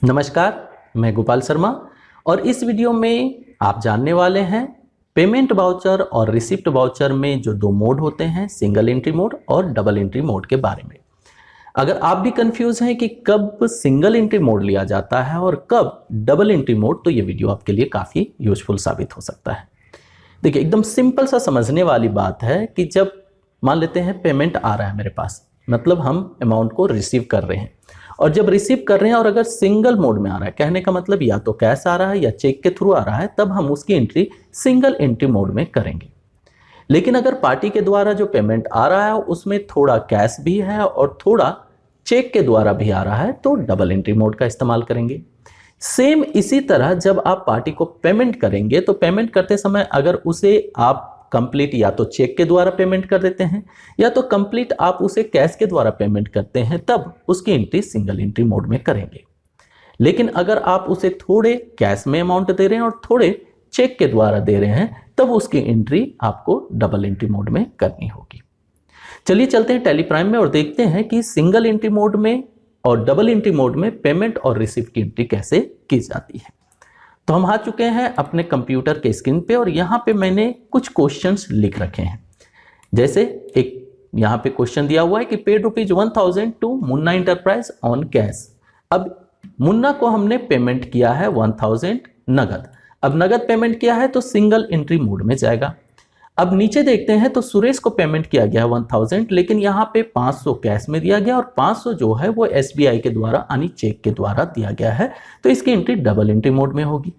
नमस्कार, मैं गोपाल शर्मा और इस वीडियो में आप जानने वाले हैं पेमेंट वाउचर और रिसिप्ट वाउचर में जो दो मोड होते हैं, सिंगल एंट्री मोड और डबल एंट्री मोड के बारे में। अगर आप भी कंफ्यूज हैं कि कब सिंगल एंट्री मोड लिया जाता है और कब डबल एंट्री मोड, तो ये वीडियो आपके लिए काफ़ी यूजफुल साबित हो सकता है। देखिए, एकदम सिंपल सा समझने वाली बात है कि जब मान लेते हैं पेमेंट आ रहा है मेरे पास, मतलब हम अमाउंट को रिसीव कर रहे हैं, और जब रिसीव कर रहे हैं और अगर सिंगल मोड में आ रहा है, कहने का मतलब या तो कैश आ रहा है या चेक के थ्रू आ रहा है, तब हम उसकी एंट्री सिंगल एंट्री मोड में करेंगे। लेकिन अगर पार्टी के द्वारा जो पेमेंट आ रहा है उसमें थोड़ा कैश भी है और थोड़ा चेक के द्वारा भी आ रहा है, तो डबल एंट्री मोड का इस्तेमाल करेंगे। सेम इसी तरह जब आप पार्टी को पेमेंट करेंगे तो पेमेंट करते समय अगर उसे आप कंप्लीट या तो चेक के द्वारा पेमेंट कर देते हैं या तो कंप्लीट आप उसे कैश के द्वारा पेमेंट करते हैं, तब उसकी एंट्री सिंगल एंट्री मोड में करेंगे। लेकिन अगर आप उसे थोड़े कैश में अमाउंट दे रहे हैं और थोड़े चेक के द्वारा दे रहे हैं, तब उसकी एंट्री आपको डबल एंट्री मोड में करनी होगी। चलिए चलते हैं टैली प्राइम में और देखते हैं कि सिंगल एंट्री मोड में और डबल एंट्री मोड में पेमेंट और रिसीप्ट की एंट्री कैसे की जाती है। तो हम आ चुके हैं अपने कंप्यूटर के स्क्रीन पे और यहाँ पे मैंने कुछ क्वेश्चंस लिख रखे हैं। जैसे एक यहाँ पे क्वेश्चन दिया हुआ है कि paid ₹1000 to Munna enterprise on cash. अब मुन्ना को हमने पेमेंट किया है 1000 नगद। अब नगद पेमेंट किया है तो सिंगल एंट्री मोड में जाएगा। अब नीचे देखते हैं तो सुरेश को पेमेंट किया गया है 1000, लेकिन यहाँ पे 500 कैश में दिया गया और 500 जो है वो SBI के द्वारा यानी चेक के द्वारा दिया गया है, तो इसकी एंट्री डबल एंट्री मोड में होगी।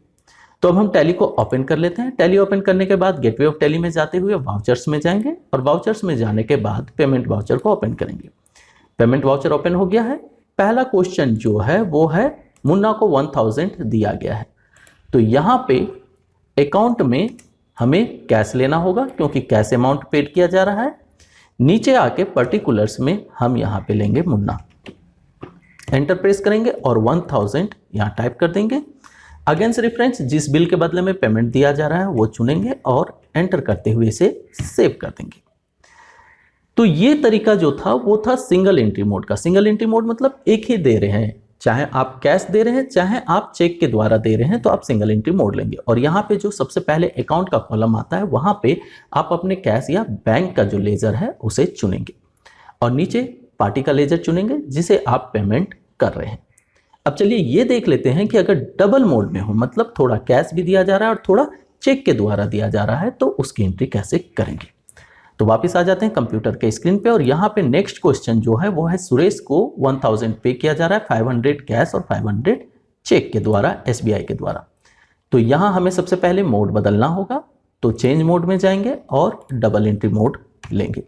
तो अब हम टैली को ओपन कर लेते हैं। टैली ओपन करने के बाद गेटवे ऑफ टैली में जाते हुए वाउचर्स में जाएंगे और वाउचर्स में जाने के बाद पेमेंट वाउचर को ओपन करेंगे। पेमेंट वाउचर ओपन हो गया है। पहला क्वेश्चन जो है वो है मुन्ना को 1000 दिया गया है, तो यहाँ पे अकाउंट में हमें कैश लेना होगा क्योंकि कैश अमाउंट पेड किया जा रहा है। नीचे आके पर्टिकुलर्स में हम यहाँ पे लेंगे मुन्ना, एंटर प्रेस करेंगे और 1000 यहाँ टाइप कर देंगे। अगेंस्ट रेफरेंस जिस बिल के बदले में पेमेंट दिया जा रहा है वो चुनेंगे और एंटर करते हुए इसे सेव कर देंगे। तो ये तरीका जो था वो था सिंगल एंट्री मोड का। सिंगल एंट्री मोड मतलब एक ही दे रहे हैं, चाहे आप कैश दे रहे हैं चाहे आप चेक के द्वारा दे रहे हैं, तो आप सिंगल एंट्री मोड लेंगे। और यहाँ पे जो सबसे पहले अकाउंट का कॉलम आता है वहाँ पे आप अपने कैश या बैंक का जो लेजर है उसे चुनेंगे और नीचे पार्टी का लेजर चुनेंगे जिसे आप पेमेंट कर रहे हैं। अब चलिए ये देख लेते हैं कि अगर डबल मोड में हो, मतलब थोड़ा कैश भी दिया जा रहा है और थोड़ा चेक के द्वारा दिया जा रहा है, तो उसकी एंट्री कैसे करेंगे। तो वापस आ जाते हैं कंप्यूटर के स्क्रीन पे और यहाँ पे नेक्स्ट क्वेश्चन जो है वो है सुरेश को 1000 पे किया जा रहा है, 500 कैश और 500 चेक के द्वारा SBI के द्वारा। तो यहाँ हमें सबसे पहले मोड बदलना होगा, तो चेंज मोड में जाएंगे और डबल एंट्री मोड लेंगे।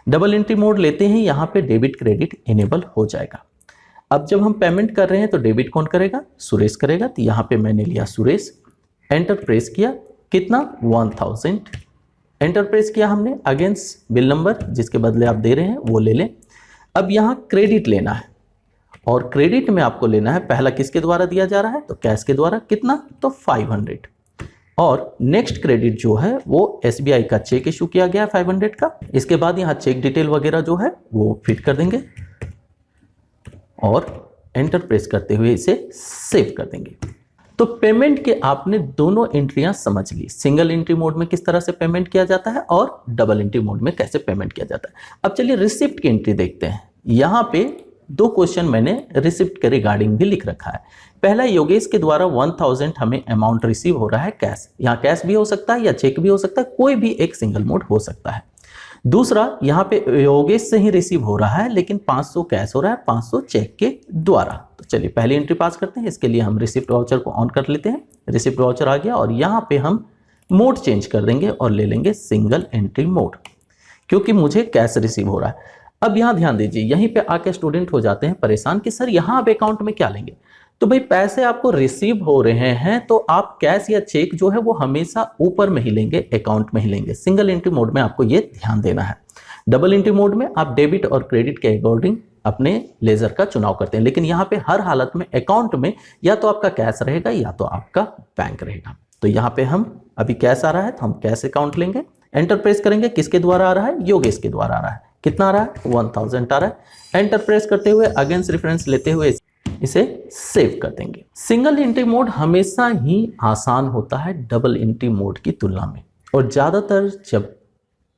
डबल एंट्री मोड लेते ही यहाँ पे डेबिट क्रेडिट इनेबल हो जाएगा। अब जब हम पेमेंट कर रहे हैं तो डेबिट कौन करेगा, सुरेश करेगा। तो यहाँ पे मैंने लिया सुरेश, एंटर प्रेस किया, कितना 1000 एंटर प्रेस किया हमने। अगेंस्ट बिल नंबर जिसके बदले आप दे रहे हैं वो ले लें। अब यहाँ क्रेडिट लेना है और क्रेडिट में आपको लेना है, पहला किसके द्वारा दिया जा रहा है तो कैश के द्वारा, कितना तो 500। और नेक्स्ट क्रेडिट जो है वो SBI का चेक इशू किया गया है 500 का। इसके बाद यहाँ चेक डिटेल वगैरह जो है वो फिट कर देंगे और एंटर प्रेस करते हुए इसे सेव कर देंगे। तो पेमेंट के आपने दोनों एंट्रियां समझ ली, सिंगल एंट्री मोड में किस तरह से पेमेंट किया जाता है और डबल एंट्री मोड में कैसे पेमेंट किया जाता है। अब चलिए रिसिप्ट की एंट्री देखते हैं। यहाँ पे दो क्वेश्चन मैंने रिसिप्ट के रिगार्डिंग भी लिख रखा है। पहला, योगेश के द्वारा 1000 हमें अमाउंट रिसीव हो रहा है कैश। यहाँ कैश भी हो सकता है या चेक भी हो सकता है, कोई भी एक सिंगल मोड हो सकता है। दूसरा, यहाँ पे योगेश से ही रिसीव हो रहा है लेकिन 500 कैश हो रहा है 500 चेक के द्वारा। तो चलिए पहली एंट्री पास करते हैं। इसके लिए हम रिसिप्ट वाउचर को ऑन कर लेते हैं। रिसिप्ट वाउचर आ गया और यहाँ पे हम मोड चेंज कर देंगे और ले लेंगे सिंगल एंट्री मोड, क्योंकि मुझे कैश रिसीव हो रहा है। अब यहाँ ध्यान दीजिए, यहीं पे आके स्टूडेंट हो जाते हैं परेशान कि सर यहाँ आप अकाउंट में क्या लेंगे। तो भाई पैसे आपको रिसीव हो रहे हैं तो आप कैश या चेक जो है वो हमेशा ऊपर में ही लेंगे, अकाउंट में ही लेंगे। सिंगल एंट्री मोड में आपको ये ध्यान देना है। डबल एंट्री मोड में आप डेबिट और क्रेडिट के अकॉर्डिंग अपने लेजर का चुनाव करते हैं, लेकिन यहाँ पे हर हालत में अकाउंट में या तो आपका कैश रहेगा या तो आपका बैंक रहेगा। तो यहाँ पे हम अभी कैश आ रहा है तो हम कैश अकाउंट लेंगे, एंटर प्रेस करेंगे। किसके द्वारा आ रहा है, योगेश के द्वारा आ रहा है। कितना आ रहा है 1000 आ रहा है। एंटर प्रेस करते हुए अगेंस्ट रेफरेंस लेते हुए इसे सेव कर देंगे। सिंगल एंट्री मोड हमेशा ही आसान होता है डबल एंट्री मोड की तुलना में, और ज़्यादातर जब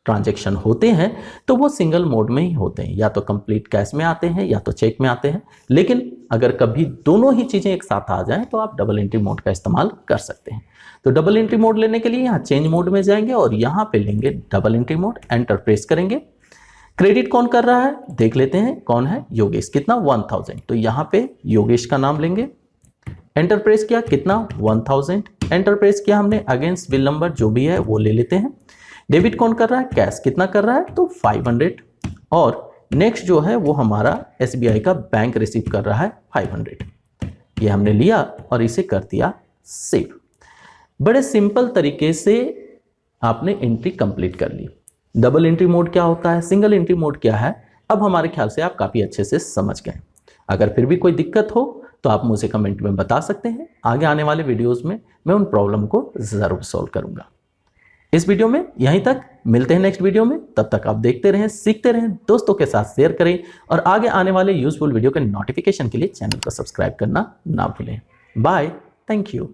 ट्रांजैक्शन होते हैं तो वो सिंगल मोड में ही होते हैं, या तो कंप्लीट कैश में आते हैं या तो चेक में आते हैं। लेकिन अगर कभी दोनों ही चीज़ें एक साथ आ जाएं तो आप डबल एंट्री मोड का इस्तेमाल कर सकते हैं। तो डबल एंट्री मोड लेने के लिए यहाँ चेंज मोड में जाएंगे और यहाँ पे लेंगे double entry mode, enter press करेंगे। क्रेडिट कौन कर रहा है देख लेते हैं, कौन है, योगेश। कितना 1000, तो यहाँ पे योगेश का नाम लेंगे, एंटर प्रेस किया, कितना 1000, एंटर प्रेस किया हमने, अगेंस्ट बिल नंबर जो भी है वो ले लेते हैं। डेबिट कौन कर रहा है, कैश कितना कर रहा है, तो 500, और नेक्स्ट जो है वो हमारा SBI का बैंक रिसीव कर रहा है 500। ये हमने लिया और इसे कर दिया सेव। बड़े सिंपल तरीके से आपने एंट्री कंप्लीट कर ली। डबल एंट्री मोड क्या होता है, सिंगल एंट्री मोड क्या है, अब हमारे ख्याल से आप काफ़ी अच्छे से समझ गए। अगर फिर भी कोई दिक्कत हो तो आप मुझे कमेंट में बता सकते हैं। आगे आने वाले वीडियोज़ में मैं उन प्रॉब्लम को ज़रूर सॉल्व करूँगा। इस वीडियो में यहीं तक, मिलते हैं नेक्स्ट वीडियो में। तब तक आप देखते रहें, सीखते रहें, दोस्तों के साथ शेयर करें, और आगे आने वाले यूजफुल वीडियो के नोटिफिकेशन के लिए चैनल को सब्सक्राइब करना ना भूलें। Bye, thank you.